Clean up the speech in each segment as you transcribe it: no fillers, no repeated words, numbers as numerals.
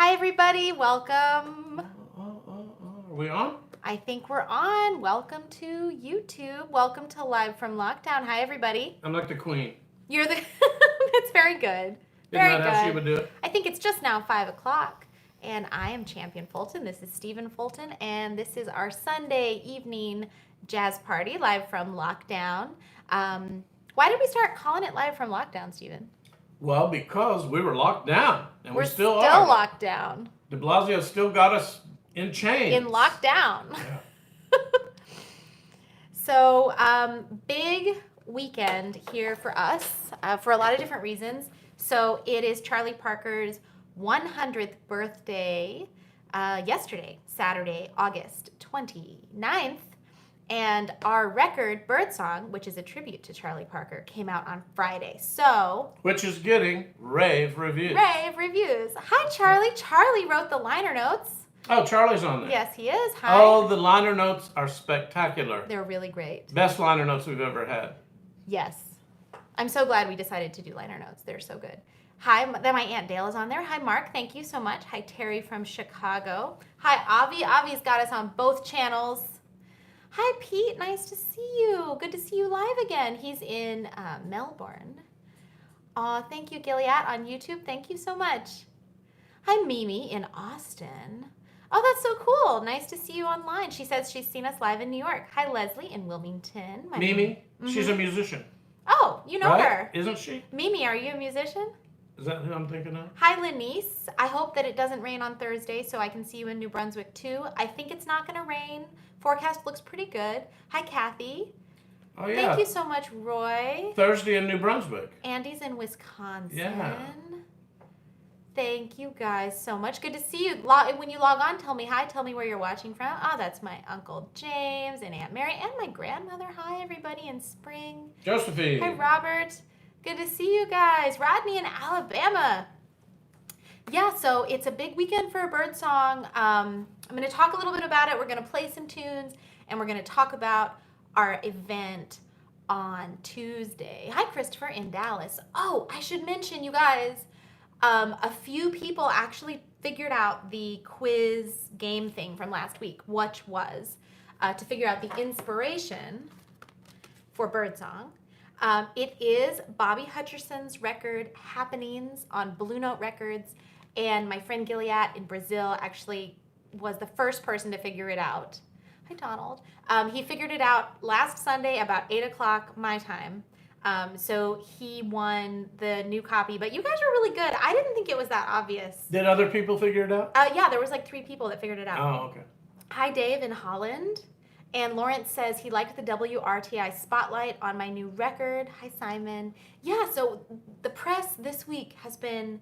Hi, everybody. Welcome. Are we on? I think we're on. Welcome to YouTube. Welcome to Live from Lockdown. Hi, everybody. I'm like the queen. You're the... That's very good. Very Isn't that how she would do it? I think it's just now 5 o'clock, and I am Champian.fulton. This is Stephen.fulton, and this is our Sunday evening jazz party, Live from Lockdown. Why did we start calling it Live from Lockdown, Stephen? Well, because we were locked down, and We're we still still are. locked down. De Blasio still got us in chains. In lockdown. Yeah. So, big weekend here for us for a lot of different reasons. So, it is Charlie Parker's 100th birthday yesterday, Saturday, August 29th. And our record, Birdsong, which is a tribute to Charlie Parker, came out on Friday. So, Which is getting rave reviews. rave reviews. Hi, Charlie. Charlie wrote the liner notes. Oh, Charlie's on there. Yes, he is. Hi. Oh, the liner notes are spectacular. They're really great. Best liner notes we've ever had. Yes. I'm so glad we decided to do liner notes. They're so good. Hi, then my Aunt Dale is on there. Hi, Mark. Thank you so much. Hi, Terry from Chicago. Hi, Avi. Avi's got us on both channels. Hi, Pete. Nice to see you. Good to see you live again. He's in Melbourne. Thank you, Gilead, on YouTube. Thank you so much. Hi, Mimi in Austin. Oh, that's so cool. Nice to see you online. She says she's seen us live in New York. Hi, Leslie in Wilmington. Mimi, she's a musician. Oh, you know right? her. Isn't she? Mimi, are you a musician? Is that who I'm thinking of? Hi, Lenice. I hope that it doesn't rain on Thursday so I can see you in New Brunswick too. I think it's not going to rain. Forecast looks pretty good. Hi, Kathy. Oh, yeah. Thank you so much, Roy. Thursday in New Brunswick. Andy's in Wisconsin. Yeah. Thank you guys so much. Good to see you. When you log on, tell me hi. Tell me where you're watching from. Oh, that's my Uncle James and Aunt Mary and my grandmother. Hi, everybody in Spring. Josephine. Hi, Robert. Good to see you guys. Rodney in Alabama. Yeah, so it's a big weekend for Birdsong. I'm going to talk a little bit about it. We're going to play some tunes, and we're going to talk about our event on Tuesday. Hi, Christopher in Dallas. Oh, I should mention, you guys, a few people actually figured out the quiz game thing from last week, which was to figure out the inspiration for Birdsong. It is Bobby Hutcherson's record, Happenings, on Blue Note Records, and my friend Gilead in Brazil actually was the first person to figure it out. Hi, Donald. He figured it out last Sunday about 8 o'clock my time. So he won the new copy, but you guys were really good. I didn't think it was that obvious. Did other people figure it out? Yeah, there was like 3 people that figured it out. Oh, okay. Hi, Dave in Holland. And Lawrence says he liked the WRTI spotlight on my new record. Hi, Simon. Yeah, so the press this week has been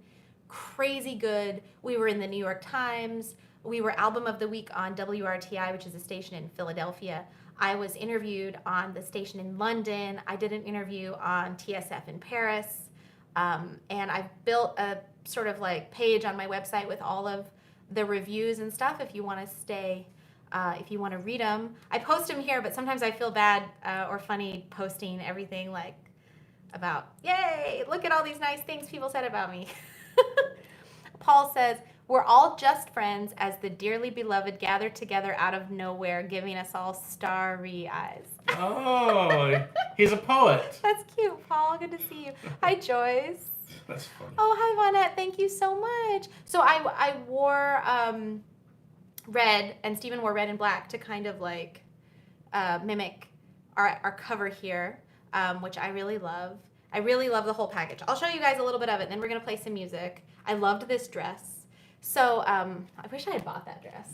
crazy good. We were in the New York Times. We were Album of the Week on WRTI, which is a station in Philadelphia. I was interviewed on the station in London. I did an interview on TSF in Paris. And I've built a sort of like page on my website with all of the reviews and stuff if you want to stay. If you want to read them. I post them here, but sometimes I feel bad or funny posting everything like about, yay, look at all these nice things people said about me. Paul says, we're all just friends as the dearly beloved gather together out of nowhere, giving us all starry eyes. Oh, he's a poet. That's cute, Paul. Good to see you. Hi, Joyce. That's funny. Oh, hi, Vonette. Thank you so much. So I wore red, and Stephen wore red and black to kind of like mimic our cover here, which I really love. I really love the whole package. I'll show you guys a little bit of it, and then we're going to play some music. I loved this dress. So I wish I had bought that dress.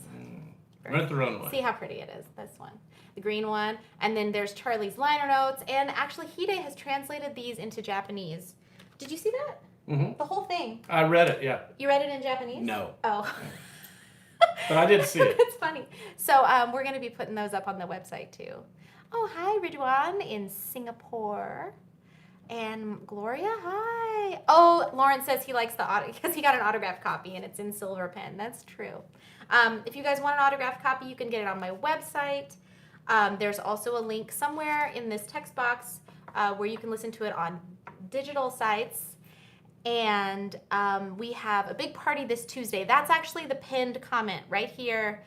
Rent the runway. See how pretty it is, this one. The green one. And then there's Charlie's liner notes. And actually, Hide has translated these into Japanese. Did you see that? Mm-hmm. The whole thing. I read it, yeah. You read it in Japanese? No. Oh. But I did see it. It's funny. So we're going to be putting those up on the website too. Oh, hi, Ridwan in Singapore. And Gloria, hi. Oh, Lawrence says he likes the auto because he got an autographed copy and it's in silver pen. That's true. If you guys want an autographed copy, you can get it on my website. There's also a link somewhere in this text box where you can listen to it on digital sites. And we have a big party this Tuesday. That's actually the pinned comment right here.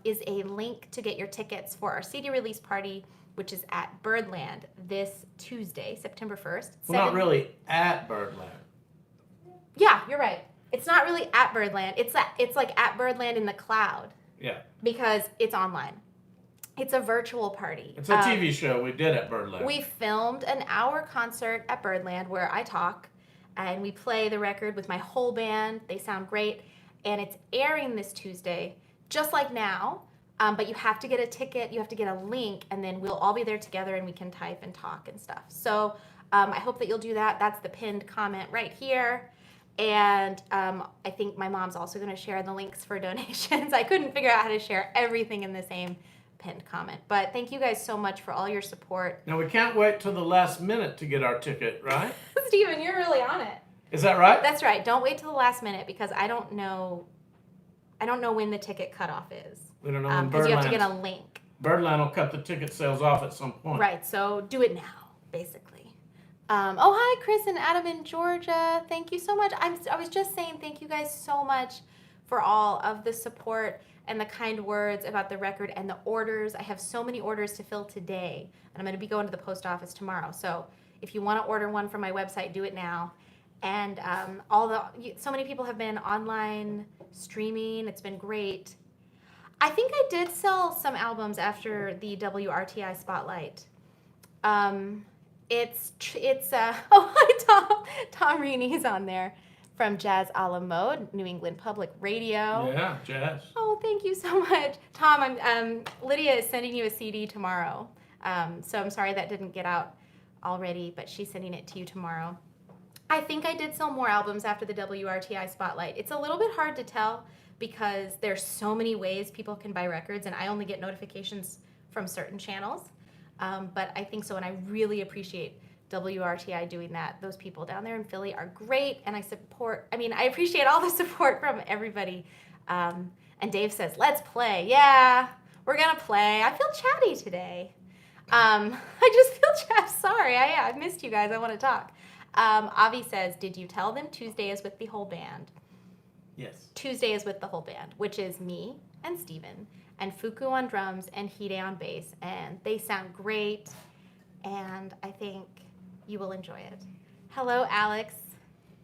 Is a link to get your tickets for our CD release party, which is at Birdland this Tuesday, September 1st. Well, not really at Birdland. Yeah, you're right. It's not really at Birdland. It's like at Birdland in the cloud. Yeah. Because it's online. It's a virtual party. It's a TV show we did at Birdland. We filmed an hour concert at Birdland where I talk, and we play the record with my whole band. They sound great. And it's airing this Tuesday, just like now. But you have to get a ticket, you have to get a link, and then we'll all be there together and we can type and talk and stuff. So I hope that you'll do that. That's the pinned comment right here. And I think my mom's also going to share the links for donations. I couldn't figure out how to share everything in the same pinned comment. But thank you guys so much for all your support. Now, we can't wait till the last minute to get our ticket, right? Steven, you're really on it. Is that right? That's right. Don't wait till the last minute because I don't know when the ticket cutoff is. We don't know when Because you have to Birdland. get a link. Birdland will cut the ticket sales off at some point. Right, so do it now, basically. Oh, hi, Chris and Adam in Georgia. Thank you so much. I was just saying thank you guys so much for all of the support and the kind words about the record and the orders. I have so many orders to fill today, and I'm going to be going to the post office tomorrow. So if you want to order one from my website, do it now. And so many people have been online streaming. It's been great. I think I did sell some albums after the WRTI Spotlight. Oh, hi, Tom Reaney's on there from Jazz a la Mode, New England Public Radio. Yeah, jazz. Oh, thank you so much. Tom, Lydia is sending you a CD tomorrow. So I'm sorry that didn't get out already, but she's sending it to you tomorrow. I think I did sell more albums after the WRTI Spotlight. It's a little bit hard to tell because there's so many ways people can buy records, and I only get notifications from certain channels. But I think so, and I really appreciate WRTI doing that. Those people down there in Philly are great, and I appreciate all the support from everybody. And Dave says, let's play. Yeah, we're gonna play. I feel chatty today. I just feel chatty. Sorry, I missed you guys. I want to talk. Avi says, did you tell them Tuesday is with the whole band? Yes. Tuesday is with the whole band, which is me and Steven, and Fuku on drums and Hide on bass, and they sound great, and I think you will enjoy it. Hello, Alex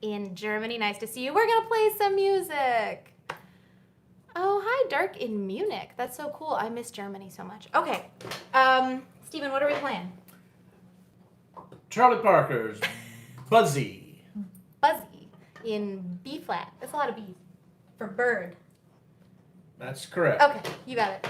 in Germany. Nice to see you. We're going to play some music. Oh, hi, Dirk in Munich. That's so cool. I miss Germany so much. Okay. Steven, what are we playing? Charlie Parker's Buzzy. Buzzy in B flat. That's a lot of B's. For bird. That's correct. Okay, you got it.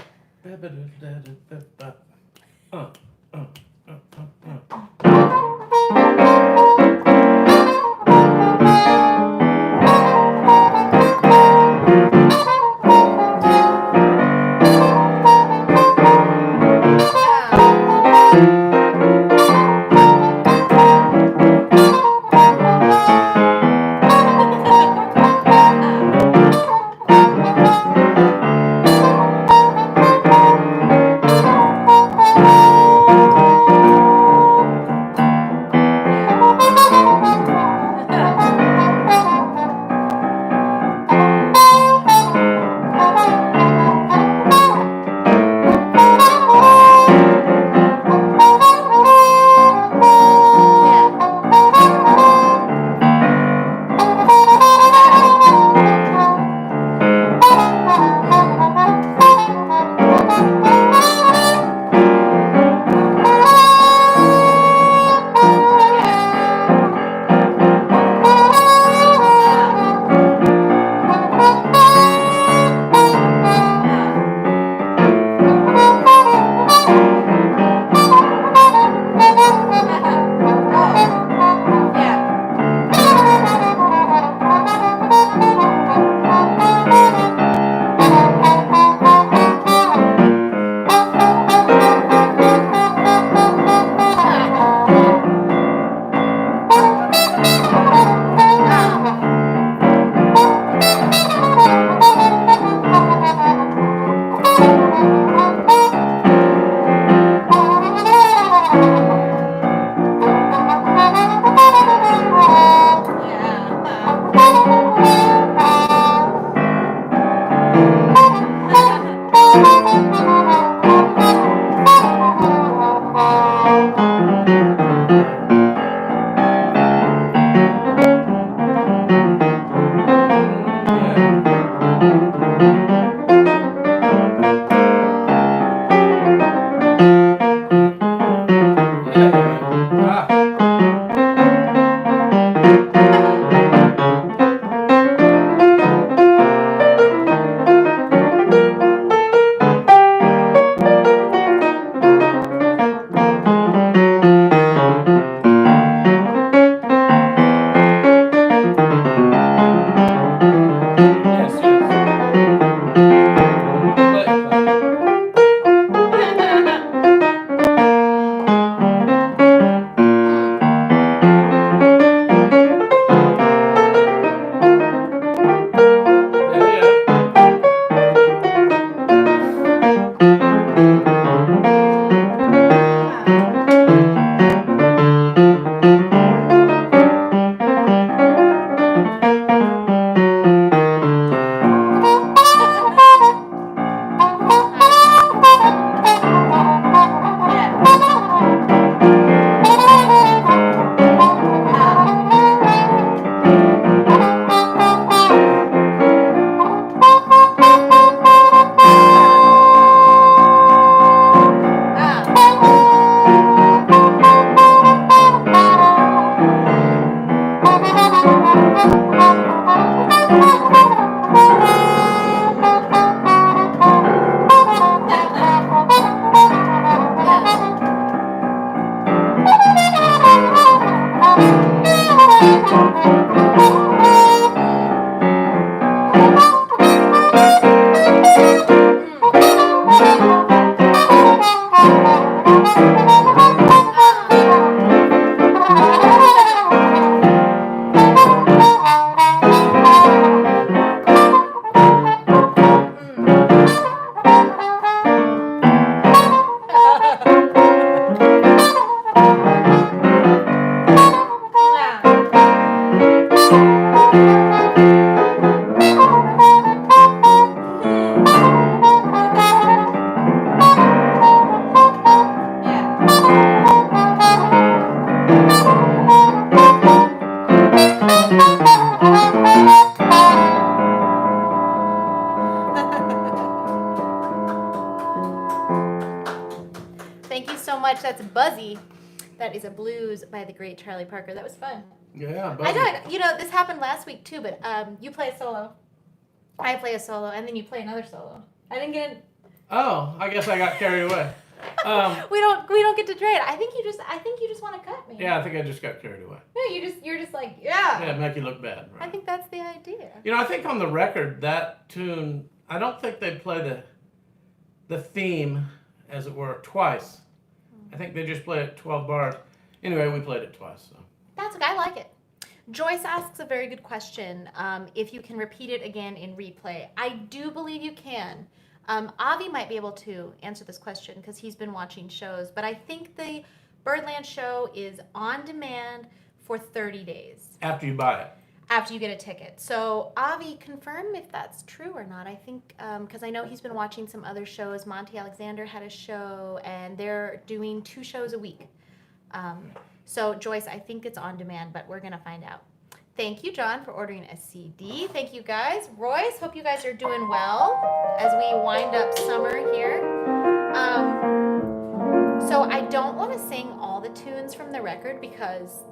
much. That's Buzzy. That is a blues by the great Charlie Parker. That was fun. Yeah, I know. You know, this happened last week too, but you play a solo. I play a solo, and then you play another solo. I didn't get it. Oh, I guess I got carried away. We don't get to trade. I think you just want to cut me. Yeah, I think I just got carried away. No, you're just like, yeah. Yeah, make you look bad. Right? I think that's the idea. You know, I think on the record that tune, I don't think they play the theme, as it were, twice. I think they just play it 12 bars. Anyway, we played it twice. So. That's okay. I like it. Joyce asks a very good question. If you can repeat it again in replay, I do believe you can. Avi might be able to answer this question because he's been watching shows, but I think the Birdland show is on demand for 30 days. After you buy it. After you get a ticket. So, Avi, confirm if that's true or not. I think, because I know he's been watching some other shows. Monty Alexander had a show, and they're doing 2 shows a week. So, Joyce, I think it's on demand, but we're going to find out. Thank you, John, for ordering a CD. Thank you, guys. Royce, hope you guys are doing well as we wind up summer here. So I don't want to sing all the tunes from the record because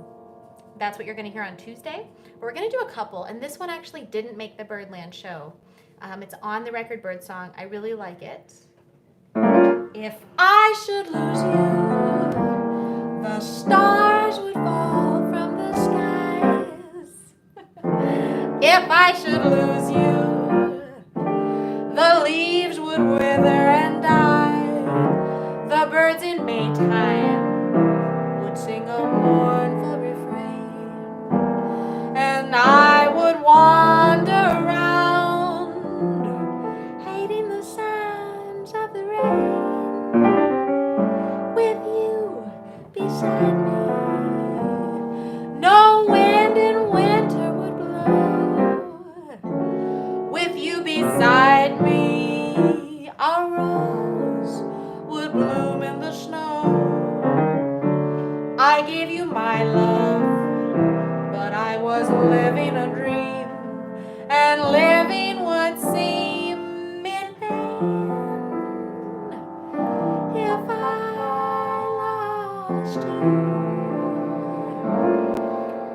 that's what you're going to hear on Tuesday. But we're going to do a couple, and this one actually didn't make the Birdland show. It's on the record Birdsong. I really like it. If I should lose you, the stars would fall from the skies. If I should lose you, the leaves would wither and die. The birds in Maytime would sing a mournful refrain, and I would wander around, hating the sounds of the rain, with you beside me. No wind in winter would blow, with you beside me. A rose would bloom in the snow. I gave you my love, but I was living a dream, and living would seem in vain if I lost you.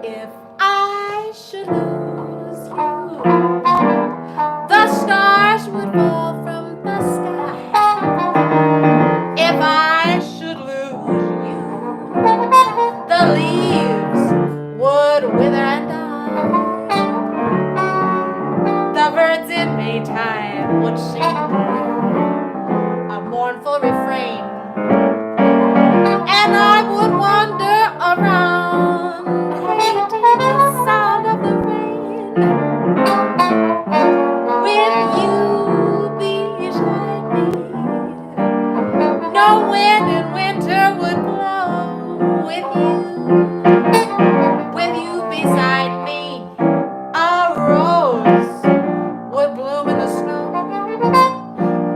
If I should lose you, the stars would fall from the sky. If I should lose you, the leaves would wither and die. The birds in Maytime would sing a mournful refrain, and I would wander around, hating the sound of the rain, with you beside me. No wind in winter would blow, with you beside me. A rose would bloom in the snow.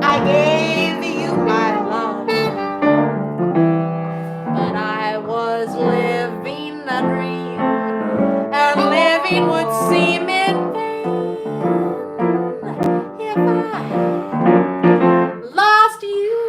I gave you my love, but I was living a dream, and living would seem in vain if I lost you.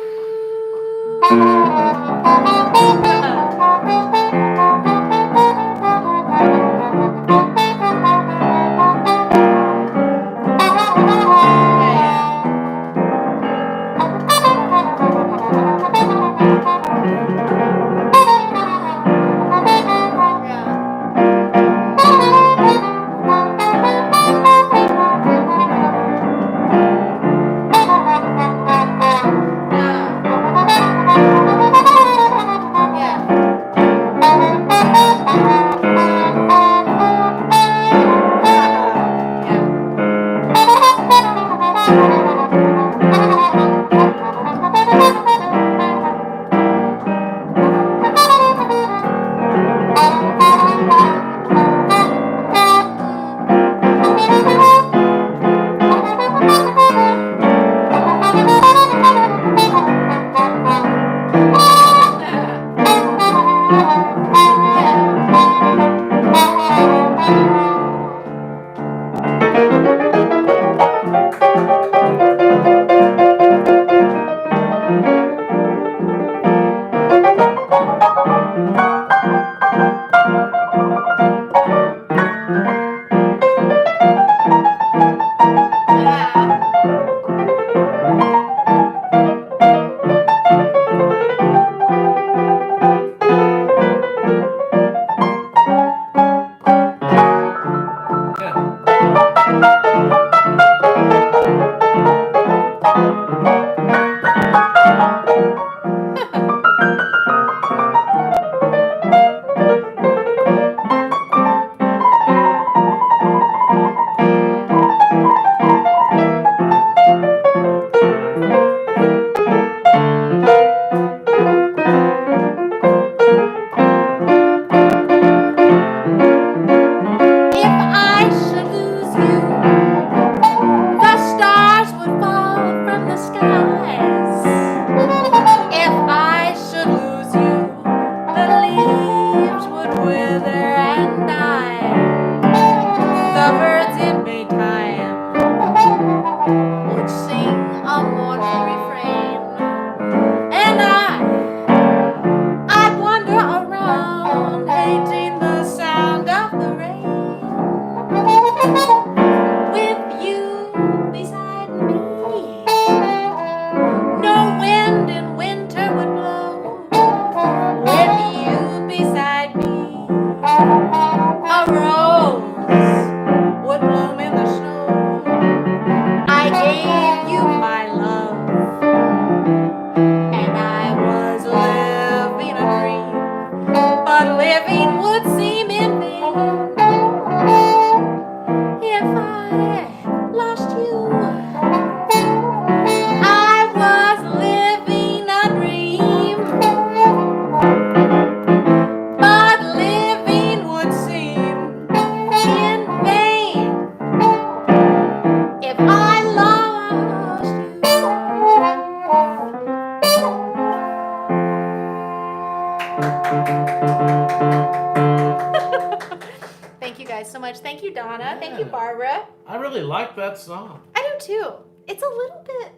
really like that song. I do too. It's a little bit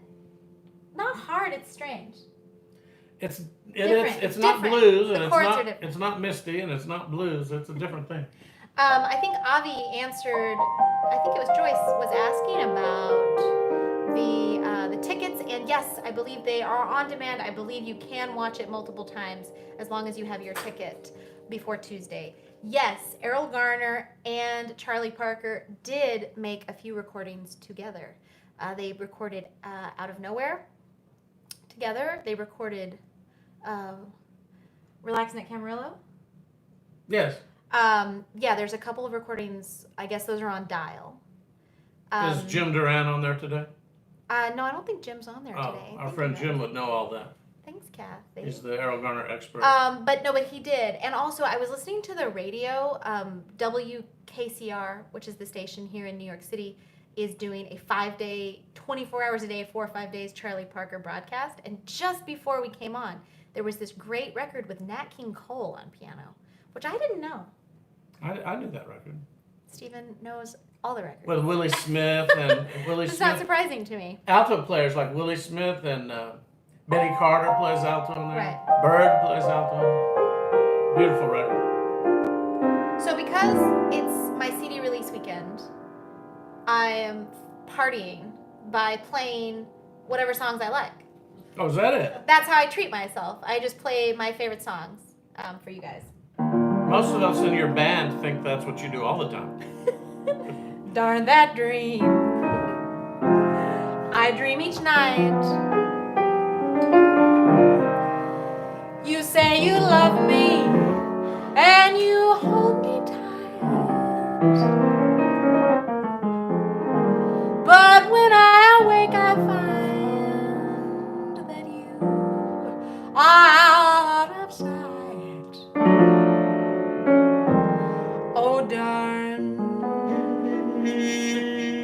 not hard. It's strange. It's Different. not blues, and The chords are different. it's not misty, and it's not blues. It's a different thing. I think Avi answered. I think it was Joyce was asking about the tickets, and yes, I believe they are on demand. I believe you can watch it multiple times as long as you have your ticket before Tuesday. Yes, Errol Garner and Charlie Parker did make a few recordings together. They recorded Out of Nowhere together. They recorded Relaxing at Camarillo. Yes. Yeah, there's a couple of recordings. I guess those are on Dial. Is Jim Duran on there today? No, I don't think Jim's on there today. Our friend Jim would know all that. Thanks, Kathy. He's the Errol Garner expert. But he did. And also, I was listening to the radio. WKCR, which is the station here in New York City, is doing a 5-day, 24 hours a day, 4 or 5 days Charlie Parker broadcast. And just before we came on, there was this great record with Nat King Cole on piano, which I didn't know. I knew that record. Stephen knows all the records. With Willie Smith and Willie It's Smith. not surprising to me. Alto players like Willie Smith and Betty Carter plays alto on there. Right. Bird plays alto. Beautiful record. So because it's my CD release weekend, I am partying by playing whatever songs I like. Oh, is that it? That's how I treat myself. I just play my favorite songs for you guys. Most of us in your band think that's what you do all the time. Darn that dream. I dream each night. You say you love me and you hold me tight. But when I awake, I find that you are out of sight. Oh, darn,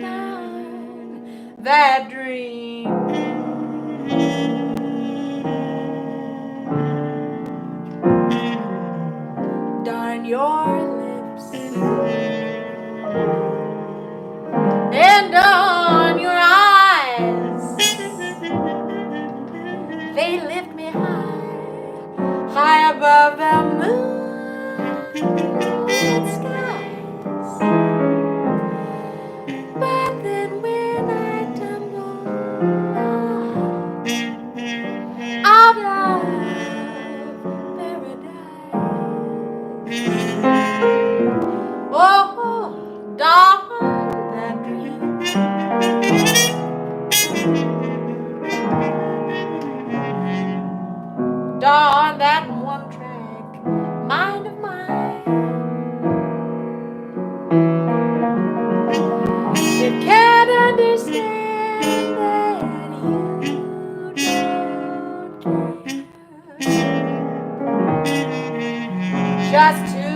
darn that dream. Darn your lips and darn your eyes. They lift me high, high above the moonlit skies. But then when I tumble out of paradise, oh, darn that dream. Darn that one-track mind of mine. It can't understand that you don't care. Just to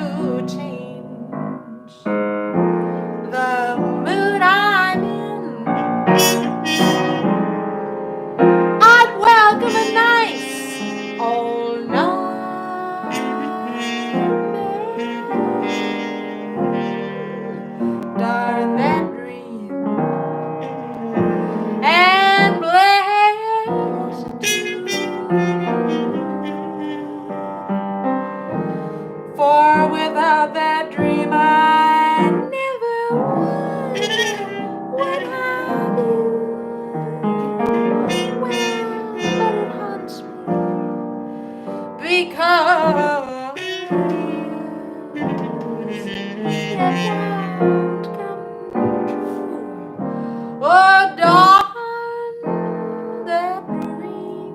change the mood I'm in, I'd welcome a nice old nightmare. Darn that dream and blessed too. For without that dream I never would have you. Well, but it haunts me because it won't come true. Oh, darn that dream.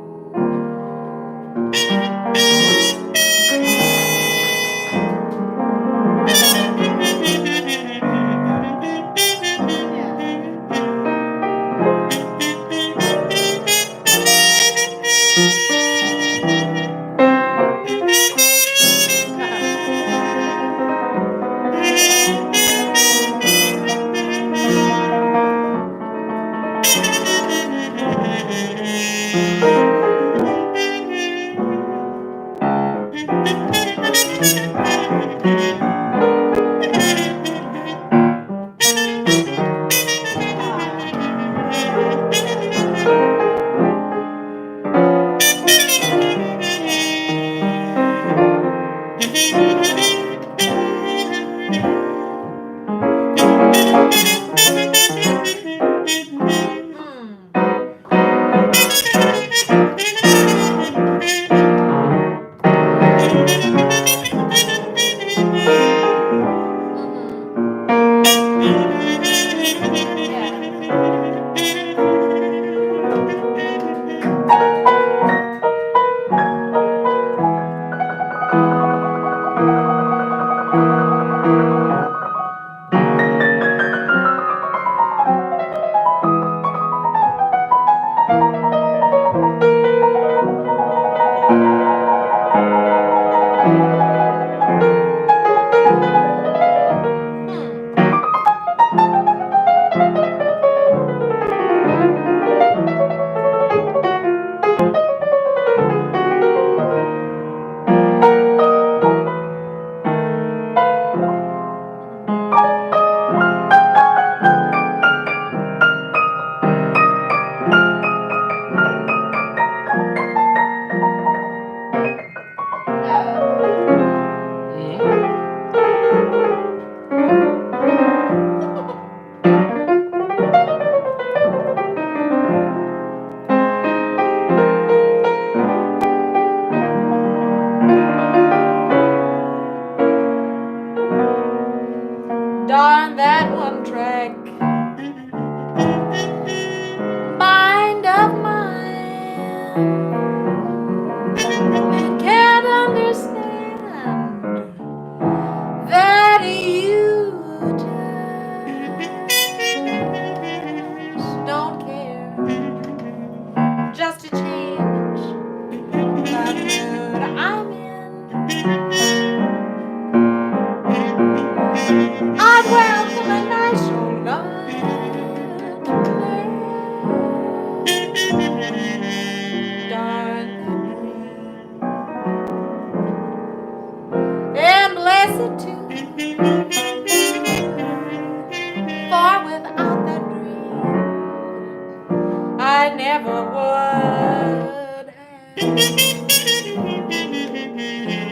I never would have.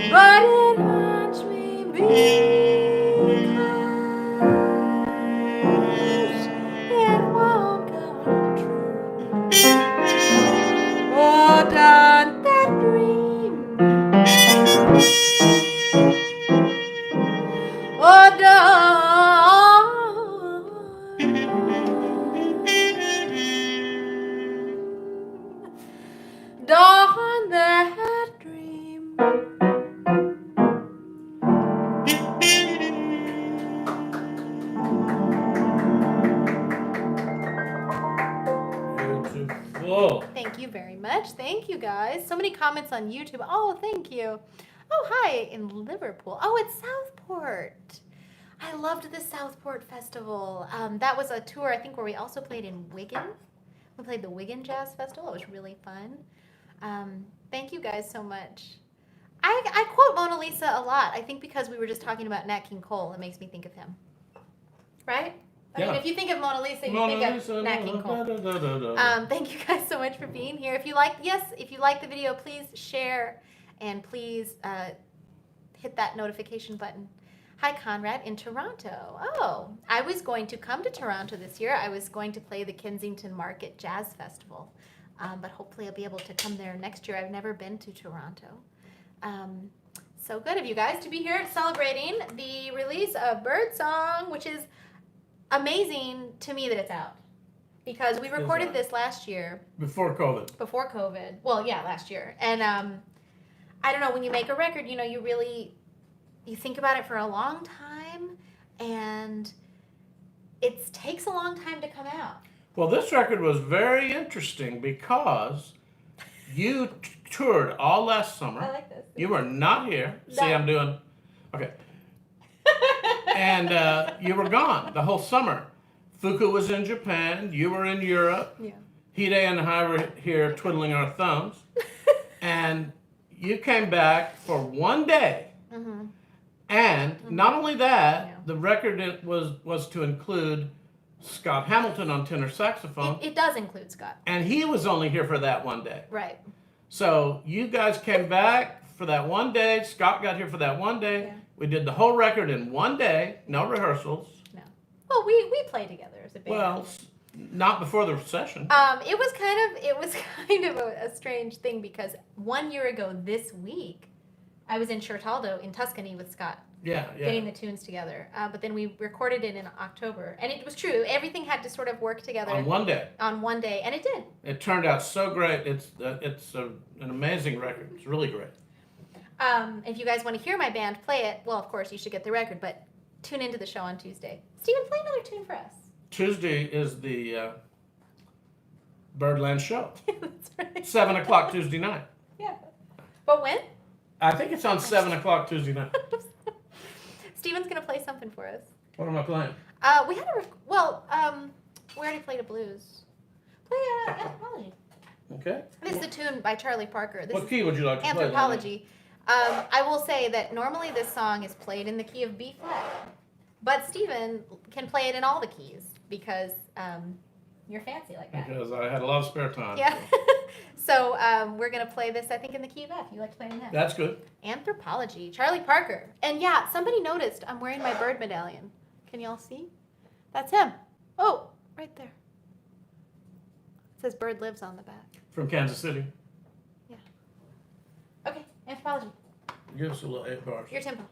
But it haunts me because it won't come true. Oh, don't that dream. Oh, don't that dream. Beautiful. Thank you very much. Thank you guys. So many comments on YouTube. Oh, thank you. Oh, hi, in Liverpool. Oh, it's Southport. I loved the Southport Festival. That was a tour, I think, where we also played in Wigan. We played the Wigan Jazz Festival. It was really fun. Thank you guys so much. I quote Mona Lisa a lot. I think because we were just talking about Nat King Cole, it makes me think of him. Right? I mean, if you think of Mona Lisa, you think of Nat King Cole. Thank you guys so much for being here. If you like the video, please share and please hit that notification button. Hi, Conrad in Toronto. Oh, I was going to come to Toronto this year. I was going to play the Kensington Market Jazz Festival, but hopefully I'll be able to come there next year. I've never been to Toronto. So good of you guys to be here celebrating the release of Birdsong, which is amazing to me that it's out because we recorded this last year. Before COVID. Well, yeah, last year. And I don't know, when you make a record, you think about it for a long time, and it takes a long time to come out. Well, this record was very interesting because you toured all last summer. I like this. You were not here. No. See, I'm doing... Okay. And you were gone the whole summer. Fuku was in Japan. You were in Europe. Yeah. Hide and I were here twiddling our thumbs. And you came back for one day. Mm-hmm. And not only that, Yeah. the record was to include Scott Hamilton on tenor saxophone. It does include Scott. And he was only here for that one day. Right. So you guys came back for that one day. Scott got here for that one day. Yeah. We did the whole record in one day, no rehearsals. No. Well, we played together as a band. Well, not before the session. It was kind of a strange thing because 1 year ago this week, I was in Certaldo in Tuscany with Scott. Yeah. Getting the tunes together. But then we recorded it in October. And it was true. Everything had to sort of work together. On one day. On one day. And it did. It turned out so great. It's an amazing record. It's really great. If you guys want to hear my band play it, well, of course, you should get the record. But tune into the show on Tuesday. Stephen, play another tune for us. Tuesday is the Birdland show. That's right. 7 o'clock Tuesday night. Yeah. But when? I think it's on 7 o'clock Tuesday night. Steven's going to play something for us. What am I playing? We already played a blues. Play Anthropology. Okay. This is a tune by Charlie Parker. This What key would you like to play? Anthropology. I will say that normally this song is played in the key of B flat, but Steven can play it in all the keys because you're fancy like that. Because I had a lot of spare time. Yeah. So we're going to play this, I think, in the key of F. You like to play in that? That's good. Anthropology, Charlie Parker. And yeah, somebody noticed I'm wearing my bird medallion. Can y'all see? That's him. Oh, right there. It says Bird Lives on the back. From Kansas City. Yeah. Okay, Anthropology. Give us a little 8 bars. Your tempo.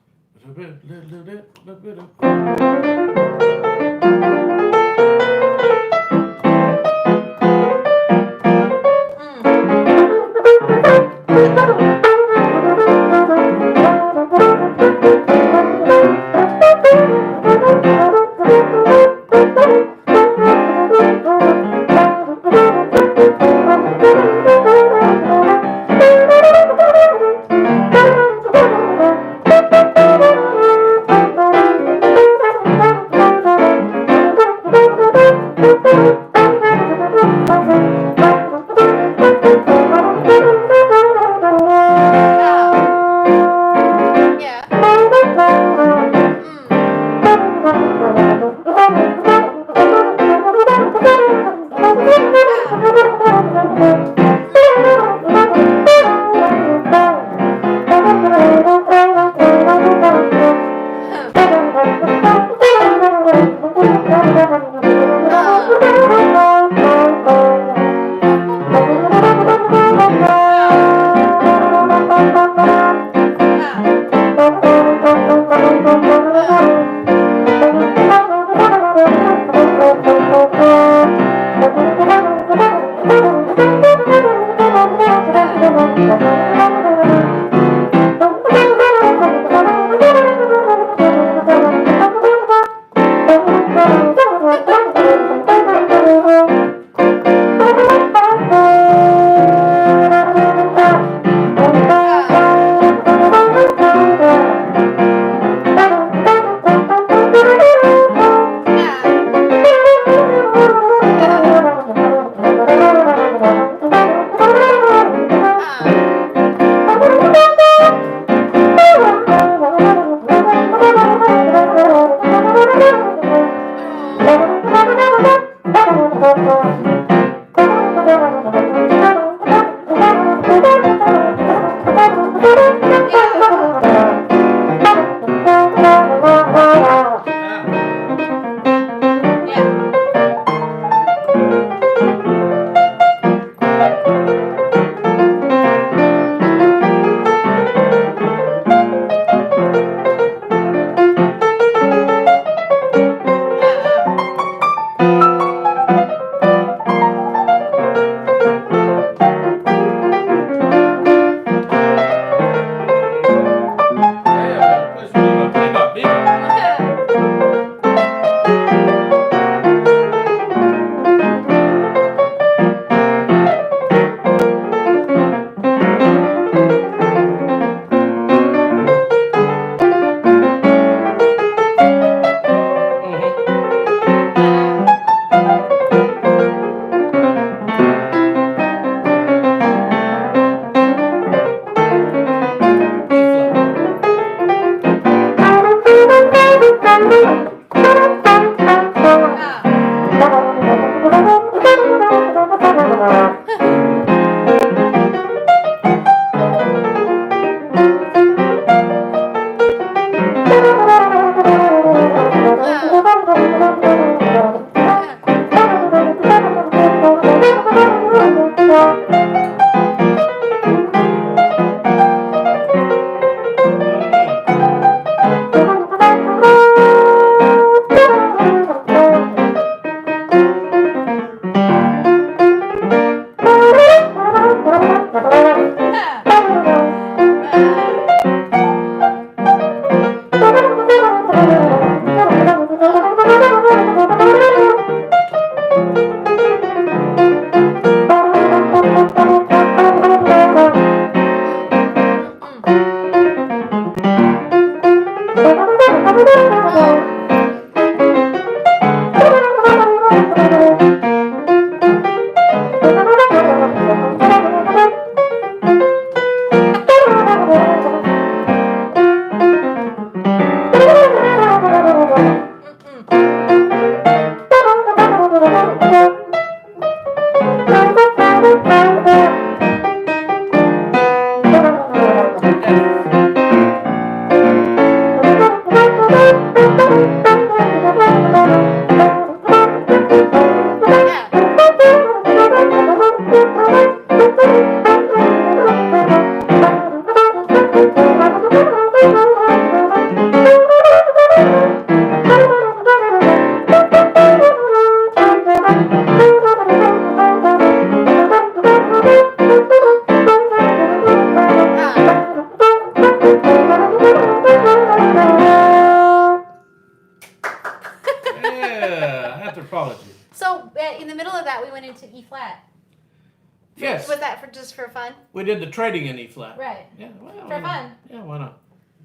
Yes. Was that for just for fun? We did the trading in E flat. Right. Yeah. Well, for fun. Yeah, why not?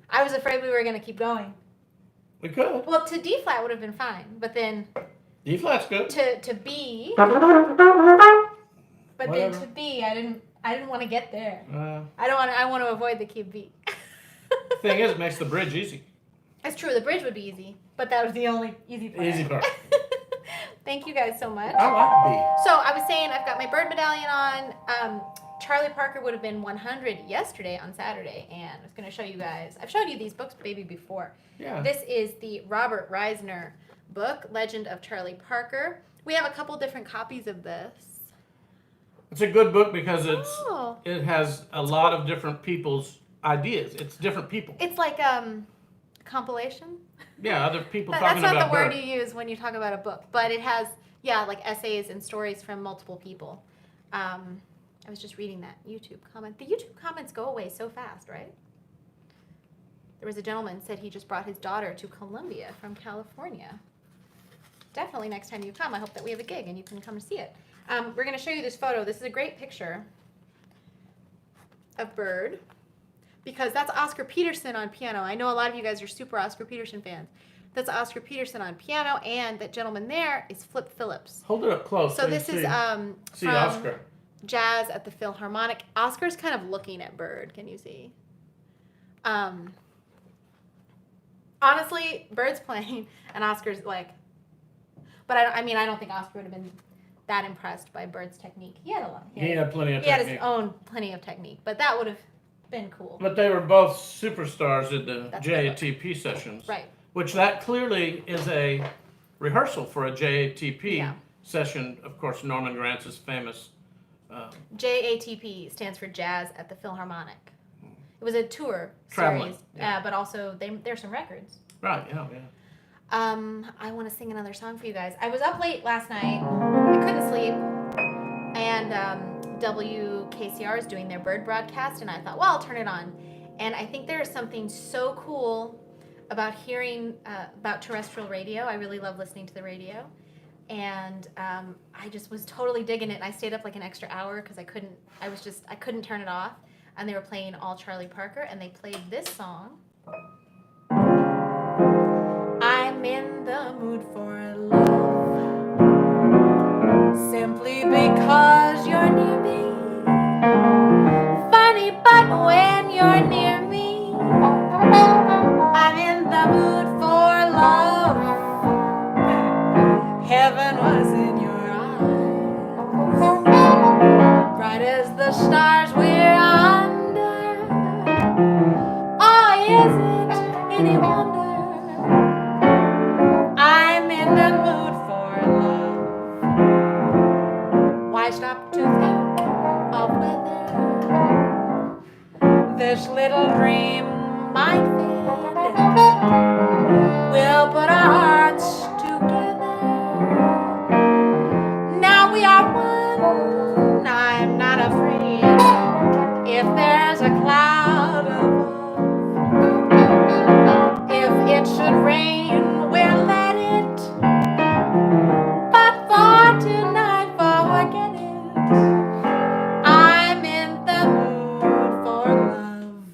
I was afraid we were going to keep going. We could. Well, to D flat would have been fine, but then D flat's good. To B. But then to B, I didn't want to get there. I want to avoid the key of B. The thing is, it makes the bridge easy. That's true. The bridge would be easy, but that was the only easy part. Easy part. Thank you guys so much. I like B. So I was saying I've got my bird medallion on. Charlie Parker would have been 100 yesterday on Saturday, and I was going to show you guys. I've showed you these books maybe before. Yeah. This is the Robert Reisner book, Legend of Charlie Parker. We have a couple different copies of this. It's a good book because Oh. it has a lot of different people's ideas. It's different people. It's like compilation. Yeah, other people That's talking not about the word birds. you use when you talk about a book, but it has, like essays and stories from multiple people. I was just reading that YouTube comment. The YouTube comments go away so fast, right? There was a gentleman said he just brought his daughter to Columbia from California. Definitely next time you come, I hope that we have a gig and you can come to see it. We're going to show you this photo. This is a great picture of Bird because that's Oscar Peterson on piano. I know a lot of you guys are super Oscar Peterson fans. That's Oscar Peterson on piano, and that gentleman there is Flip Phillips. Hold it up close. So this is see from Oscar. Jazz at the Philharmonic. Oscar's kind of looking at Bird. Can you see? Honestly, Bird's playing, and Oscar's like. But I don't think Oscar would have been that impressed by Bird's technique. He had a lot. He had plenty of He had technique. his own plenty of technique, but that would have been cool. But they were both superstars at the That's JATP sessions. Right. Which that clearly is a rehearsal for a JATP Yeah. session. Of course, Norman Grantz's famous. JATP stands for Jazz at the Philharmonic. It was a tour Traveling, series, yeah. but also there's some records. Right. Yeah. Yeah. I want to sing another song for you guys. I was up late last night. I couldn't sleep. And WKCR is doing their bird broadcast, and I thought, well, I'll turn it on. And I think there is something so cool about hearing about terrestrial radio. I really love listening to the radio. And I just was totally digging it. And I stayed up like an extra hour because I couldn't turn it off. And they were playing all Charlie Parker, and they played this song. I'm in the mood for love, simply because you're near me. Funny, but when you're near me, I'm in the mood for love. Heaven was in your eyes, bright as the stars we're under. Oh, is it any wonder? I'm in the mood for love. Why stop to think of whether this little dream might fade? We'll put our hearts together. Now we are one. I'm not afraid if there's a cloud above. If it should rain, we'll let it. But for tonight, forget it. I'm in the mood for love.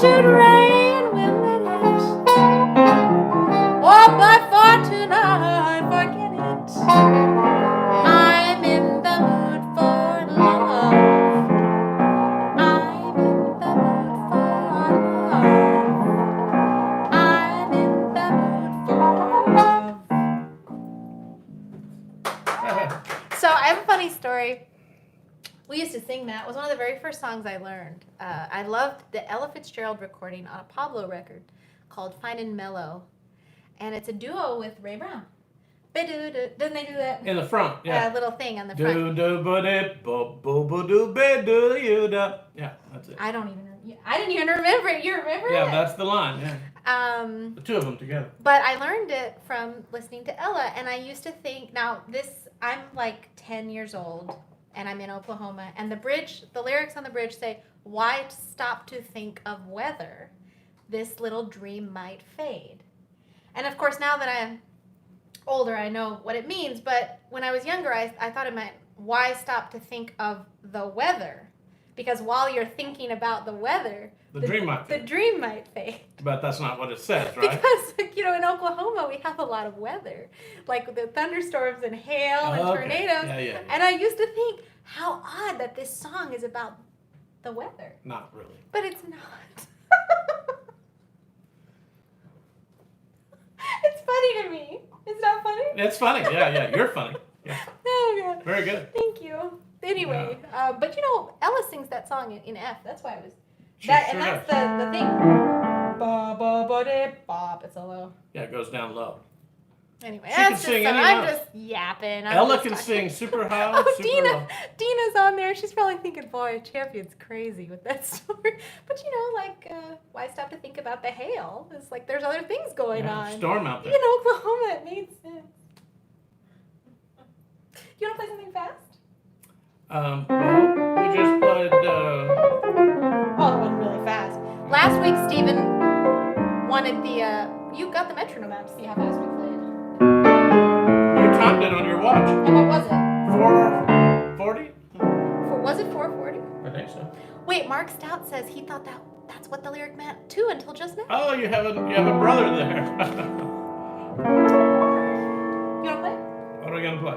should rain, will let it. Or by fortune I forget it. I'm in the mood for love. I'm in the mood for love. I'm in the mood for love. So I have a funny story. We used to sing that. It was one of the very first songs I learned. I loved the Ella Fitzgerald recording on a Pablo record called Fine and Mellow. And it's a duo with Ray Brown. Doesn't they do that? In the front, yeah. Little thing on the front. Yeah, that's it. I didn't even remember it. You remember it? Yeah, that's the line, yeah. The two of them together. But I learned it from listening to Ella, and I used to think, I'm like 10 years old, and I'm in Oklahoma, and the lyrics on the bridge say, why stop to think of weather? This little dream might fade. And of course, now that I'm older, I know what it means, but when I was younger, I thought it meant, why stop to think of the weather? Because while you're thinking about the weather, the dream might fade. But that's not what it says, right? Because, in Oklahoma, we have a lot of weather. Like the thunderstorms and hail and tornadoes. Yeah. And I used to think, how odd that this song is about the weather. Not really. But it's not. It's funny to me. It's not funny? It's funny. Yeah. You're funny. Yeah. Oh, God. Very good. Thank you. Anyway, but Ella sings that song in F. That's why I was. That's the thing. Ba ba ba de bop. It's a low. Yeah, it goes down low. Anyway, she can sing any I'm just yapping. Ella can sing super high. Super low. Dina's on there. She's probably thinking, boy, Champion's crazy with that story. But why stop to think about the hail? It's like there's other things going on. Storm out there. In Oklahoma, it made sense. You want to play something fast? Well, we just played. Oh, it went really fast. Last week, Stephen wanted the. You got the metronome out to see how fast we played. You timed it on your watch. And what was it? 4:40. Was it 4:40? I think so. Wait, Mark Stout says he thought that's what the lyric meant too until just now. Oh, you have a brother there. You wanna play? What are we gonna play?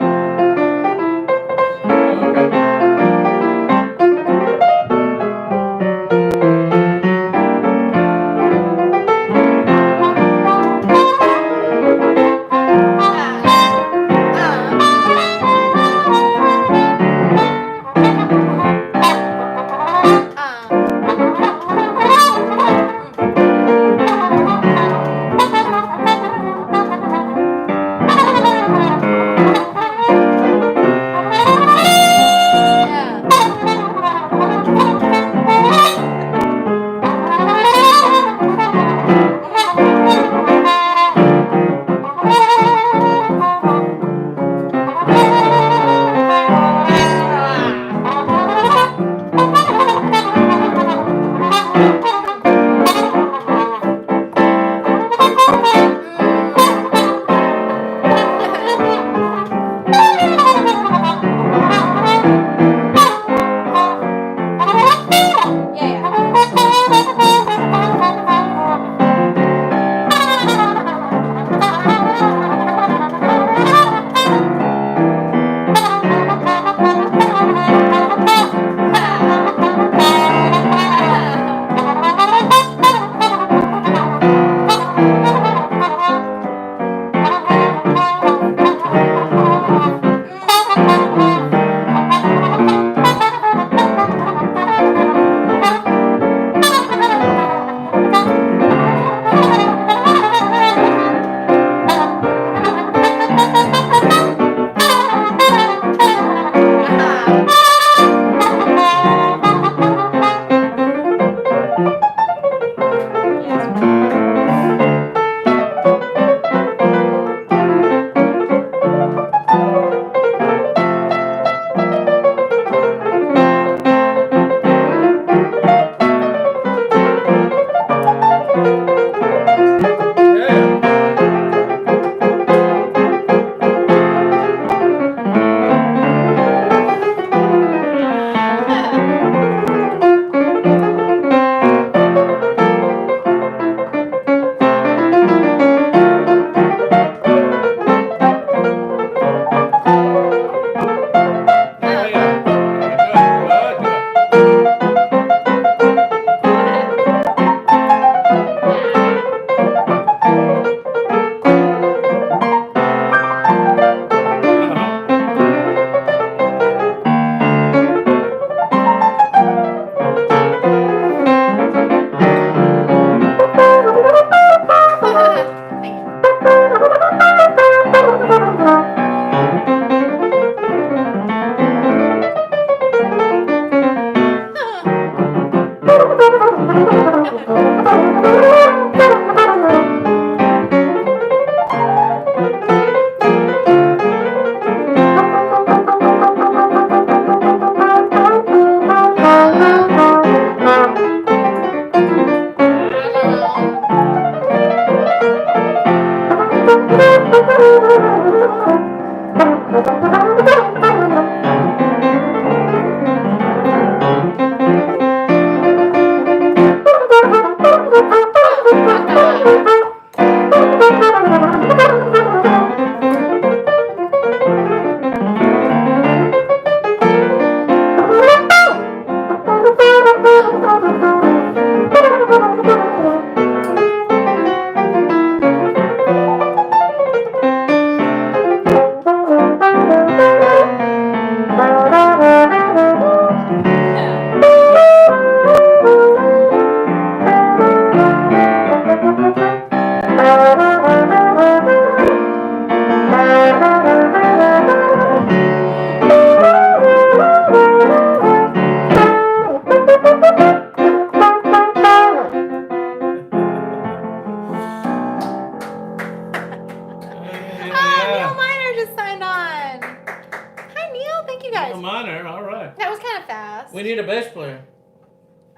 We need a bass player.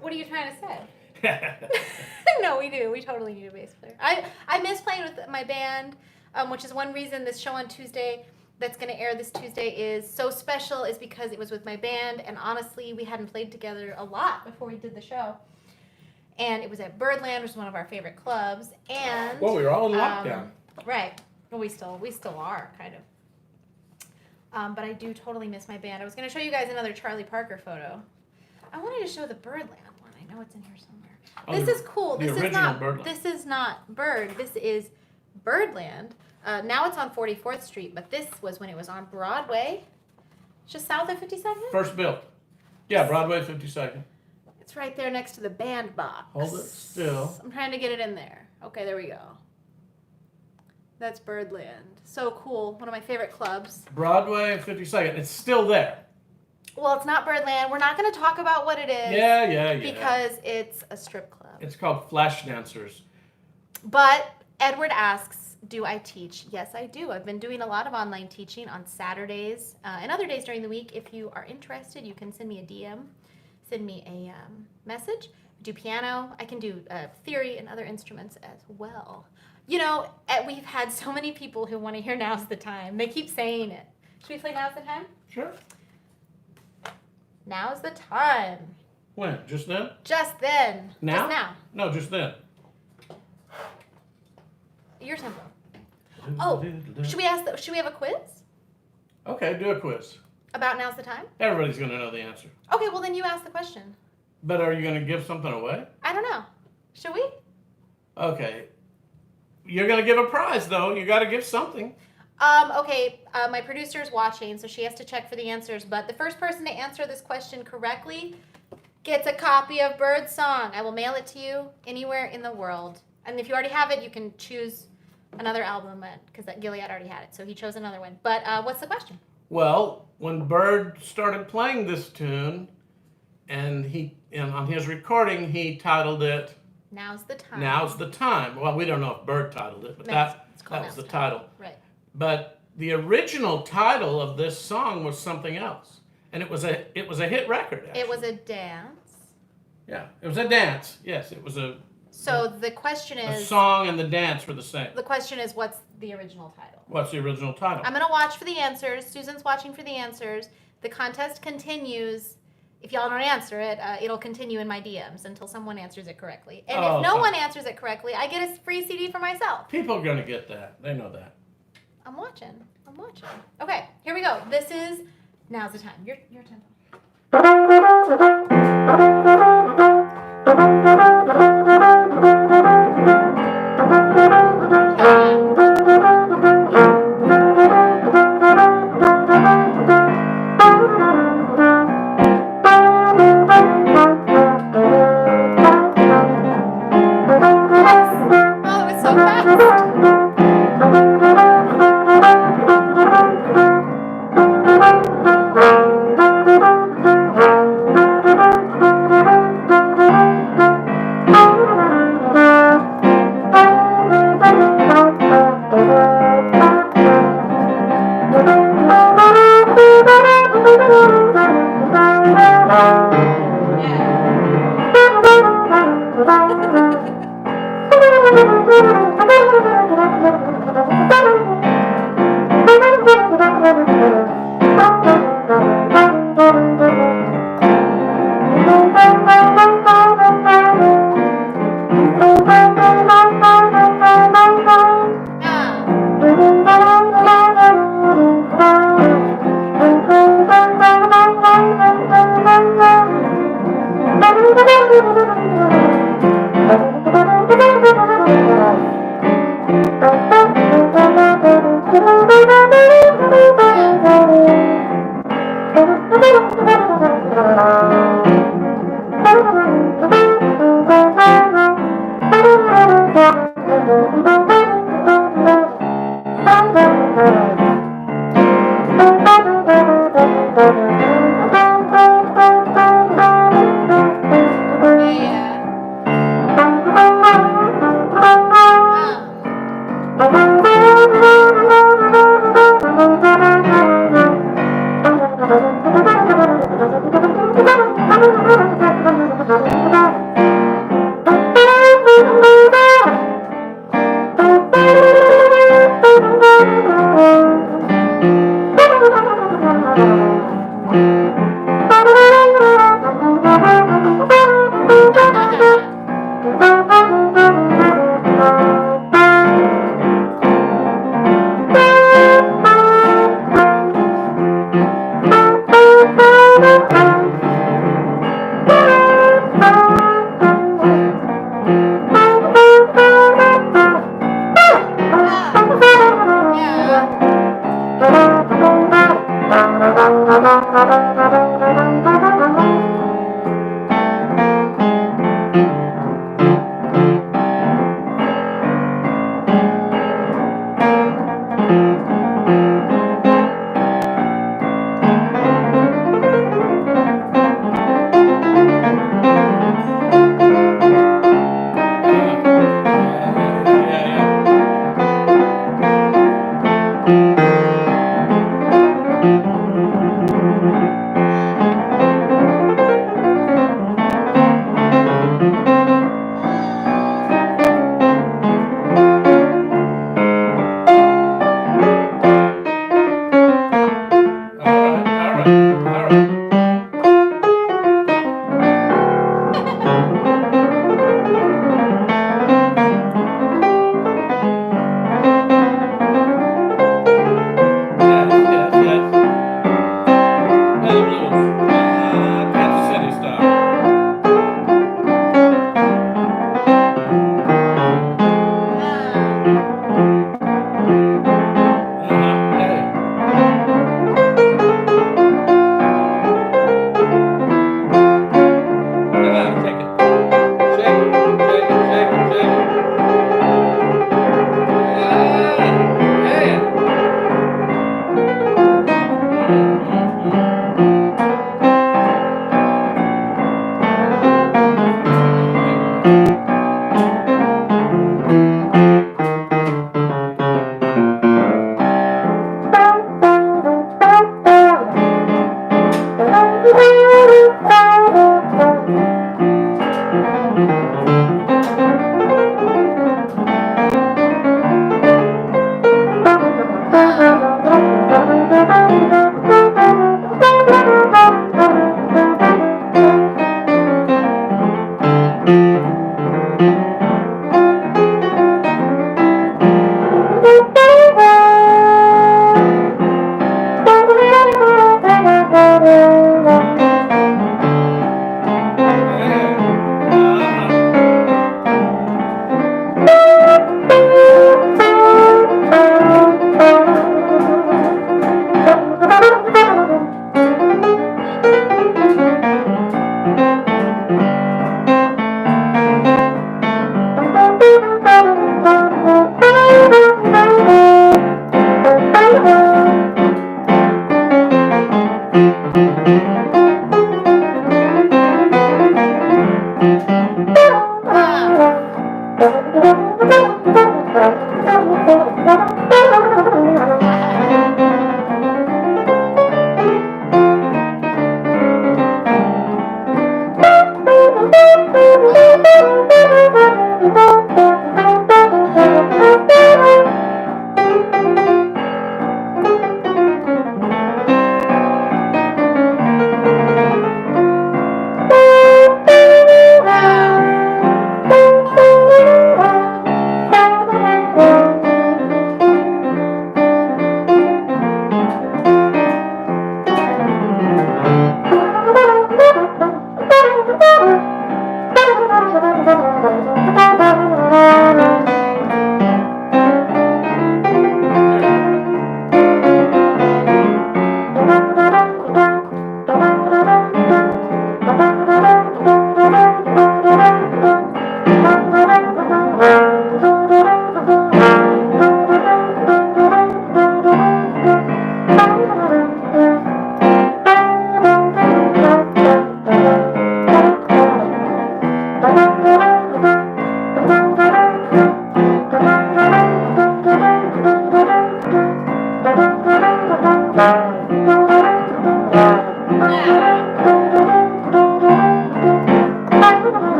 What are you trying to say? No, we do. We totally need a bass player. I miss playing with my band, which is one reason this show on Tuesday that's going to air this Tuesday is so special is because it was with my band, and honestly, we hadn't played together a lot before we did the show. And it was at Birdland, which is one of our favorite clubs. And well, we were all in lockdown. Right. Well, we still are, kind of. But I do totally miss my band. I was going to show you guys another Charlie Parker photo. I wanted to show the Birdland one. I know it's in here somewhere. Oh, this is cool. This is not Bird. This is Birdland. Now it's on 44th Street, but this was when it was on Broadway, just south of 52nd. First built. Yeah, Broadway 52nd. It's right there next to the band box. Hold it still. I'm trying to get it in there. Okay, there we go. That's Birdland. So cool. One of my favorite clubs. Broadway and 52nd. It's still there. Well, it's not Birdland. We're not going to talk about what it is. Yeah. Because it's a strip club. It's called Flash Dancers. But Edward asks, do I teach? Yes, I do. I've been doing a lot of online teaching on Saturdays and other days during the week. If you are interested, you can send me a DM. Send me a message. I do piano. I can do theory and other instruments as well. You know, we've had so many people who want to hear Now's the Time. They keep saying it. Should we play Now's the Time? Sure. Now's the time. When? Just then? Just then. Now? Just now. No, just then. Your tempo. Oh, should we have a quiz? Okay, do a quiz. About Now's the Time? Everybody's going to know the answer. Okay, well then you ask the question. But are you going to give something away? I don't know. Should we? Okay. You're going to give a prize, though. You got to give something. Okay, my producer's watching, so she has to check for the answers. But the first person to answer this question correctly gets a copy of Birdsong. I will mail it to you anywhere in the world. And if you already have it, you can choose another album, because Gilead already had it, so he chose another one. But what's the question? Well, when Bird started playing this tune, and on his recording, he titled it Now's the Time. Now's the Time. Well, we don't know if Bird titled it, but that was the title. Right. But the original title of this song was something else, and it was a hit record. Actually. It was a dance. Yeah, it was a dance. Yes, it was a. So the question is. The song and the dance were the same. The question is, what's the original title? What's the original title? I'm gonna watch for the answers. Susan's watching for the answers. The contest continues. If y'all don't answer it, it'll continue in my DMs until someone answers it correctly. And if no one answers it correctly, I get a free CD for myself. People are gonna get that. They know that. I'm watching. Okay, here we go. This is Now's the Time. Your tempo. Oh, it was so fast.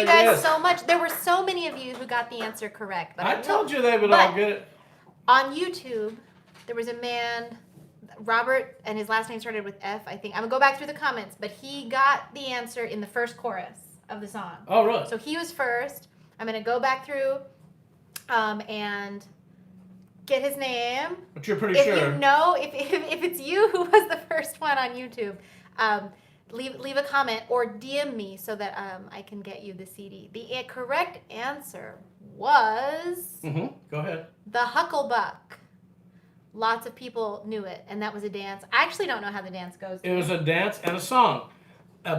guys is. so much. There were so many of you who got the answer correct. But I told you they would all get it. On YouTube, there was a man, Robert, and his last name started with F, I think. I'm going to go back through the comments, but he got the answer in the first chorus of the song. Oh, really? So he was first. I'm going to go back through and get his name. But you're pretty sure. If you know, if it's you who was the first one on YouTube, leave a comment or DM me so that I can get you the CD. The correct answer was Go ahead. The Hucklebuck. Lots of people knew it, and that was a dance. I actually don't know how the dance goes. It was a dance and a song,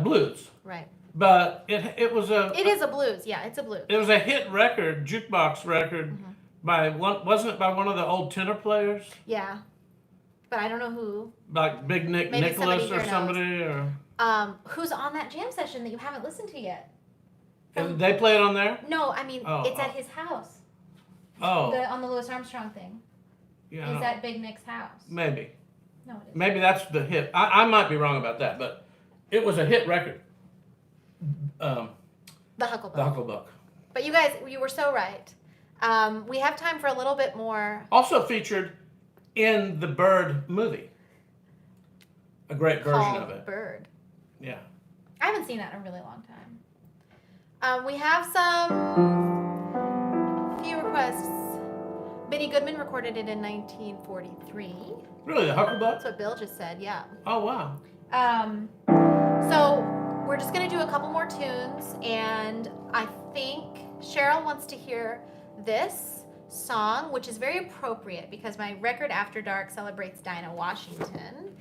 blues. Right. But it was a. It is a blues. Yeah, it's a blues. It was a hit record, jukebox record, by one. Wasn't it by one of the old tenor players? Yeah, but I don't know who. Like Big Nick Maybe Nicholas somebody or here somebody or. Who's on that jam session that you haven't listened to yet? And they play it on there? No, I mean it's at his house. Oh. On the Louis Armstrong thing. Yeah. Is at Big Nick's house? Maybe. No, it isn't. Maybe that's the hit. I might be wrong about that, but it was a hit record. The Hucklebuck. The Hucklebuck. But you guys, you were so right. We have time for a little bit more. Also featured in the Bird movie. A great version of it. Bird. Yeah. I haven't seen that in a really long time. We have some few requests. Benny Goodman recorded it in 1943. Really, the Hucklebuck? That's what Bill just said, yeah. Oh, wow. So we're just going to do a couple more tunes, and I think Cheryl wants to hear this song, which is very appropriate because my record After Dark celebrates Dinah Washington,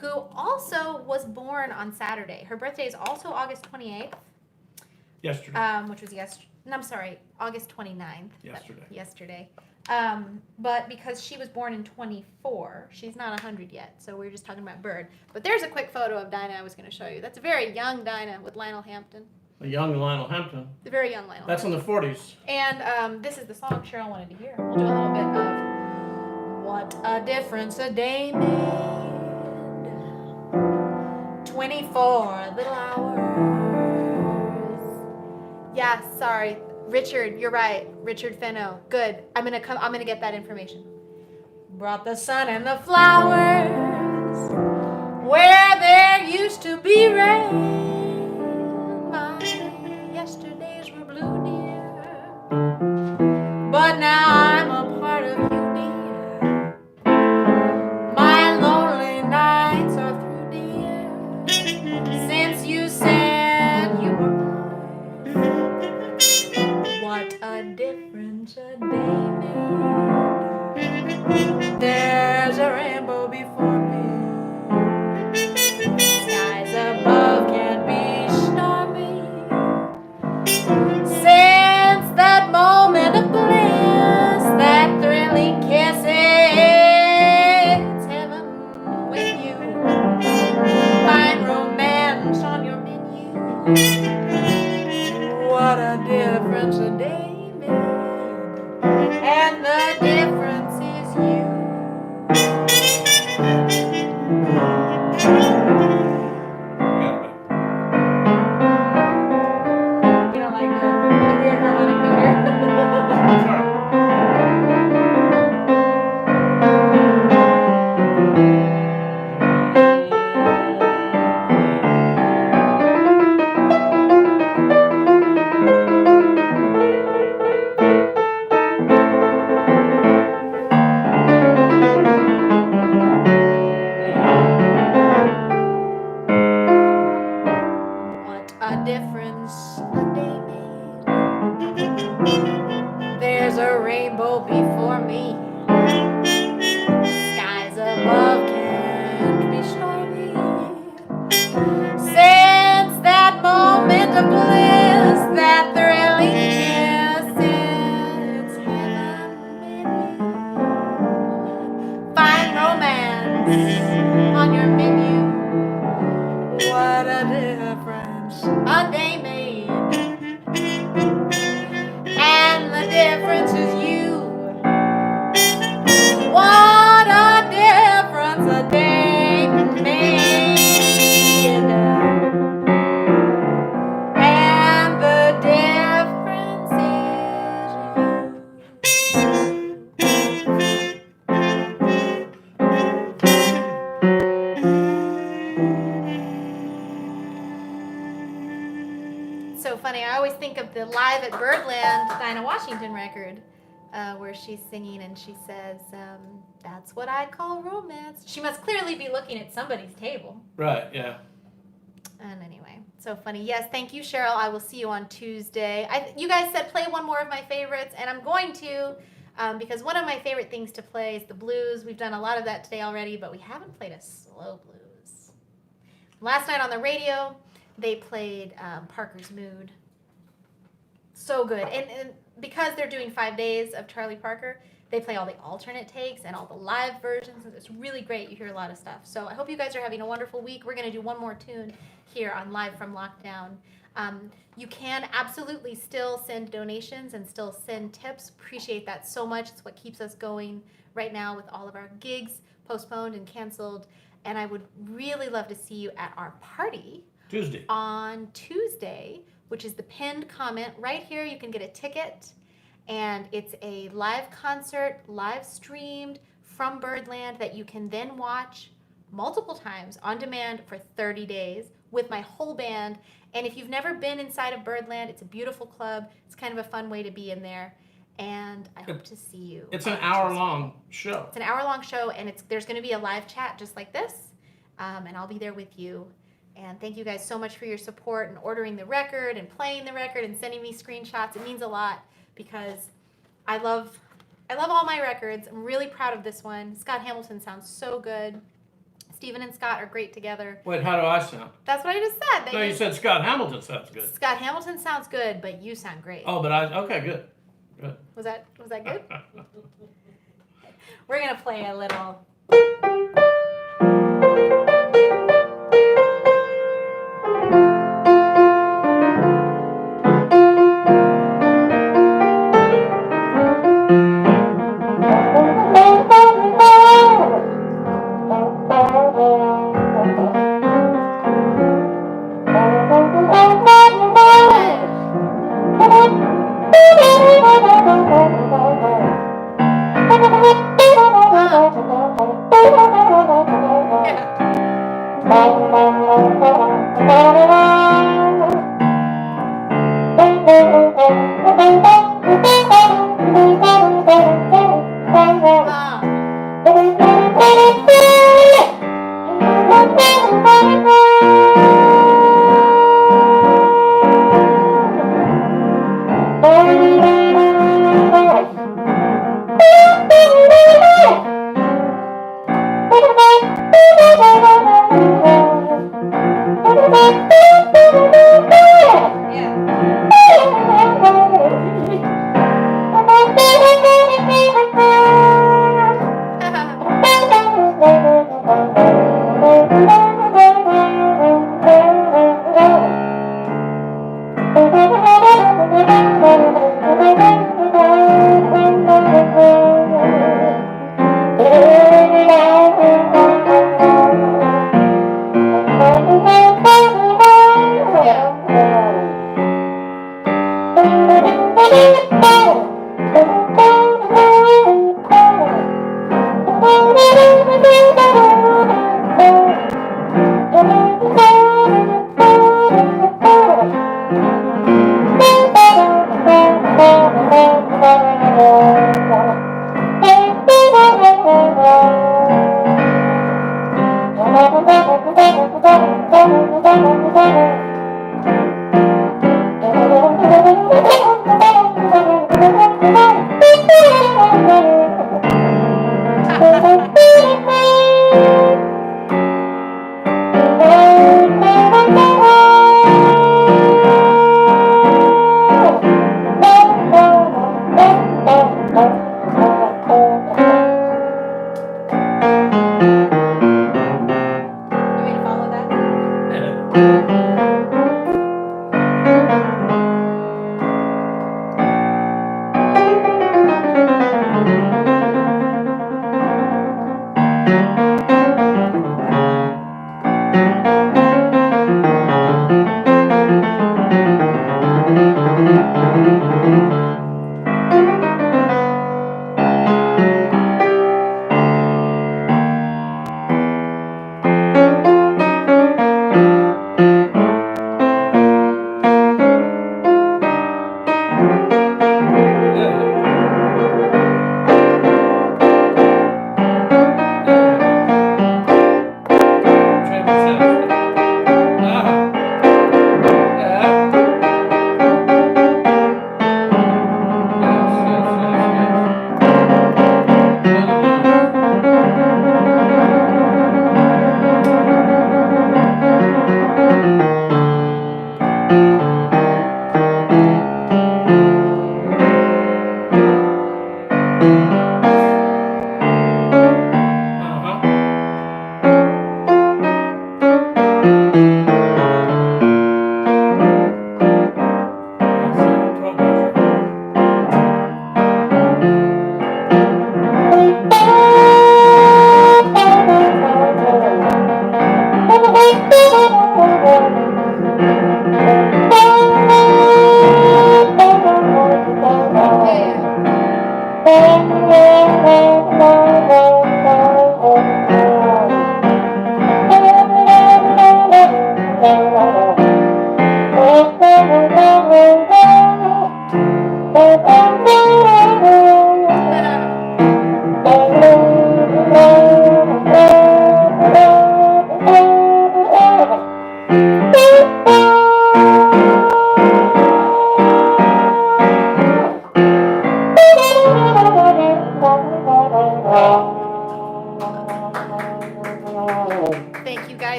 who also was born on Saturday. Her birthday is also August 28th. Yesterday. Which was August 29th. Yesterday. But because she was born in 24, she's not 100 yet, so we're just talking about Bird. But there's a quick photo of Dinah I was going to show you. That's a very young Dinah with Lionel Hampton. A young Lionel Hampton. The very young Lionel That's Hampton. in the 40s. And this is the song Cheryl wanted to hear. We'll do a little bit of What a Difference a Day Made. 24 little hours. Yeah, sorry. Richard, you're right. Richard Fenno. Good. I'm gonna get that information. Brought the sun and the flowers where there used to be rain. My yesterdays were blue, dear, but now I'm a part of you, dear. My lonely nights are through, dear, since you said you were mine. What a difference a day made. There's a rainbow before me. Skies above can be stormy. Since that moment of bliss, that thrilling kiss, it's heaven with you. Find romance on your menu. What a difference a day made, and the difference is you. You don't like the weird harmonic finger? What a difference a day made. There's a rainbow before me. Skies above can't be stormy. Since that moment of bliss, that thrilling kiss, it's heaven with you. Find romance on your menu. What a difference a day made, and the difference is you. What a difference a day made, and the Live at Birdland Dinah Washington record, where she's singing and she says, "That's what I call romance." She must clearly be looking at somebody's table. Right. Yeah. And anyway, so funny. Yes, thank you, Cheryl. I will see you on Tuesday. You guys said play one more of my favorites, and I'm going to, because one of my favorite things to play is the blues. We've done a lot of that today already, but we haven't played a slow blues. Last night on the radio, they played Parker's Mood. So good. And because they're doing 5 days of Charlie Parker, they play all the alternate takes and all the live versions. And it's really great. You hear a lot of stuff. So I hope you guys are having a wonderful week. We're going to do one more tune here on Live from Lockdown. You can absolutely still send donations and still send tips. Appreciate that so much. It's what keeps us going right now with all of our gigs postponed and canceled. And I would really love to see you at our party Tuesday. On Tuesday, which is the pinned comment right here. You can get a ticket, and it's a live concert, live streamed from Birdland that you can then watch multiple times on demand for 30 days with my whole band. And if you've never been inside of Birdland, it's a beautiful club. It's kind of a fun way to be in there. And I hope to see you. It's an hour-long show. It's an hour-long show, and there's going to be a live chat just like this, and I'll be there with you. And thank you guys so much for your support and ordering the record and playing the record and sending me screenshots. It means a lot because I love all my records. I'm really proud of this one. Scott Hamilton sounds so good. Stephen and Scott are great together. Wait, how do I sound? That's what I just said. No, you said Scott Hamilton sounds good. Scott Hamilton sounds good, but you sound great. Oh, okay, good. Good. Was that good? We're gonna play a little.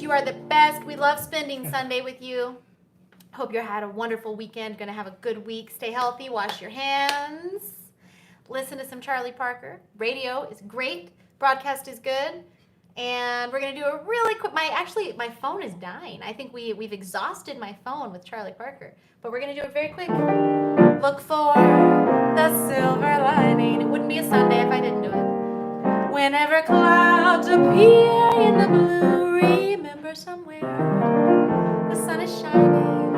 you are the best. We love spending Sunday with you. Hope you had a wonderful weekend. Gonna have a good week. Stay healthy. Wash your hands. Listen to some Charlie Parker. Radio is great. Broadcast is good. And we're gonna do a really quick. My phone is dying. I think we've exhausted my phone with Charlie Parker. But we're gonna do it very quick. Look for the silver lining. It wouldn't be a Sunday if I didn't do it. Whenever clouds appear in the blue, remember somewhere the sun is shining.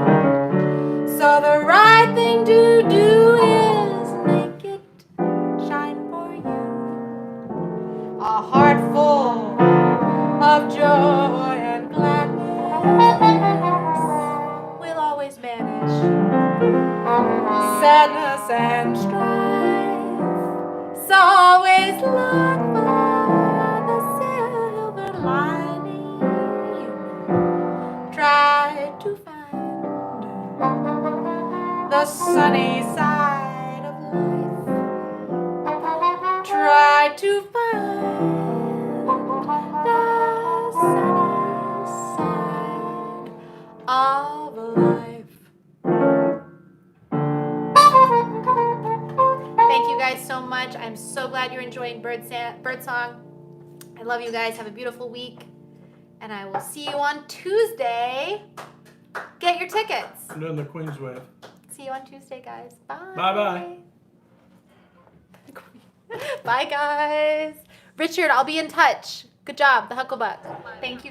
So the right thing to do is make it shine for you. A heart full of joy and gladness will always banish sadness and strife. So always look for the silver lining. Try to find the sunny side of life. Try to find the sunny side of life. Thank you guys so much. I'm so glad you're enjoying Birdsong. I love you guys. Have a beautiful week. And I will see you on Tuesday. Get your tickets. I'm doing the Queen's Wave. See you on Tuesday, guys. Bye. Bye-bye. Bye, guys. Richard, I'll be in touch. Good job, the Hucklebuck. Thank you, guys.